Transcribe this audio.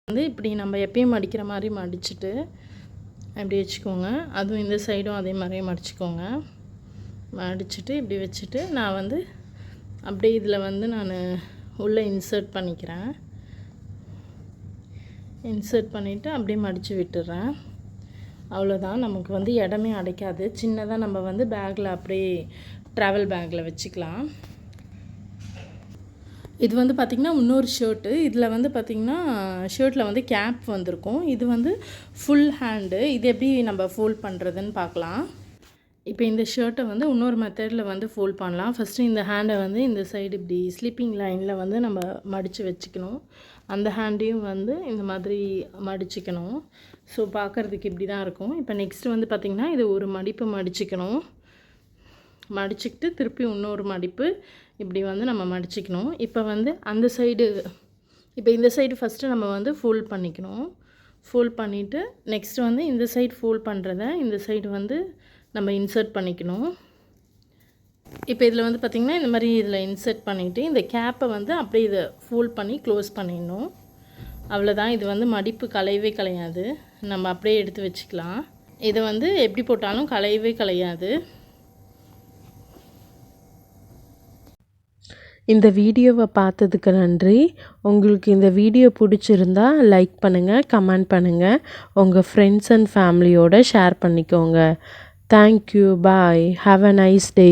வந்து இப்படி நம்ம எப்பயும் மடிக்கிற மாதிரி மடிச்சுட்டு அப்படி வச்சுக்கோங்க. அதுவும் இந்த சைடும் அதே மாதிரியே மடிச்சுக்கோங்க. மடிச்சுட்டு இப்படி வச்சுட்டு நான் வந்து அப்படியே இதில் வந்து நான் உள்ளே இன்சர்ட் பண்ணிக்கிறேன். இன்சர்ட் பண்ணிவிட்டு அப்படியே மடித்து விட்டுறேன். அவ்வளோதான். நமக்கு வந்து இடமே அடைக்காது. சின்னதாக நம்ம வந்து பேக்கில் அப்படியே ட்ராவல் பேக்கில் வச்சுக்கலாம். இது வந்து பார்த்திங்கன்னா இன்னொரு ஷர்ட்டு. இதில் வந்து பார்த்திங்கன்னா ஷர்ட்டில் வந்து கேப் வந்திருக்கும். இது வந்து ஃபுல் ஹேண்டு. இது எப்படி நம்ம ஃபோல்ட் பண்ணுறதுன்னு பார்க்கலாம். இப்போ இந்த ஷர்ட்டை வந்து இன்னொரு மெத்தடில் வந்து ஃபோல்ட் பண்ணலாம். ஃபஸ்ட்டு இந்த ஹேண்டை வந்து இந்த சைடு இப்படி ஸ்லீப்பிங் லைனில் வந்து நம்ம மடித்து வச்சுக்கணும். அந்த ஹேண்டையும் வந்து இந்த மாதிரி மடிச்சுக்கணும். ஸோ பார்க்குறதுக்கு இப்படி தான் இருக்கும். இப்போ நெக்ஸ்ட்டு வந்து பார்த்திங்கன்னா இது ஒரு மடிப்பு மடிச்சுக்கணும். மடிச்சுக்கிட்டு திருப்பி இன்னொரு மடிப்பு இப்படி வந்து நம்ம மடிச்சுக்கணும். இப்போ வந்து அந்த சைடு இப்போ இந்த சைடு ஃபஸ்ட்டு நம்ம வந்து ஃபோல்ட் பண்ணிக்கணும். ஃபோல்ட் பண்ணிவிட்டு நெக்ஸ்ட்டு வந்து இந்த சைடு ஃபோல்ட் பண்ணுறத இந்த சைடு வந்து நம்ம இன்சர்ட் பண்ணிக்கணும். இப்போ இதில் வந்து பார்த்திங்கன்னா இந்த மாதிரி இதில் இன்சர்ட் பண்ணிவிட்டு இந்த கேப்பை வந்து அப்படியே இதை ஃபோல்ட் பண்ணி க்ளோஸ் பண்ணிடணும். அவ்வளோதான். இது வந்து மடிப்பு கலையவே கலையாது. நம்ம அப்படியே எடுத்து வச்சுக்கலாம். இதை வந்து எப்படி போட்டாலும் கலையவே கலையாது. இந்த வீடியோவை பார்த்ததுக்கு நன்றி. உங்களுக்கு இந்த வீடியோ பிடிச்சிருந்தா லைக் பண்ணுங்கள், கமெண்ட் பண்ணுங்கள், உங்கள் ஃப்ரெண்ட்ஸ் அண்ட் ஃபேமிலியோடு ஷேர் பண்ணிக்கோங்க. Thank you. Bye. Have a nice day.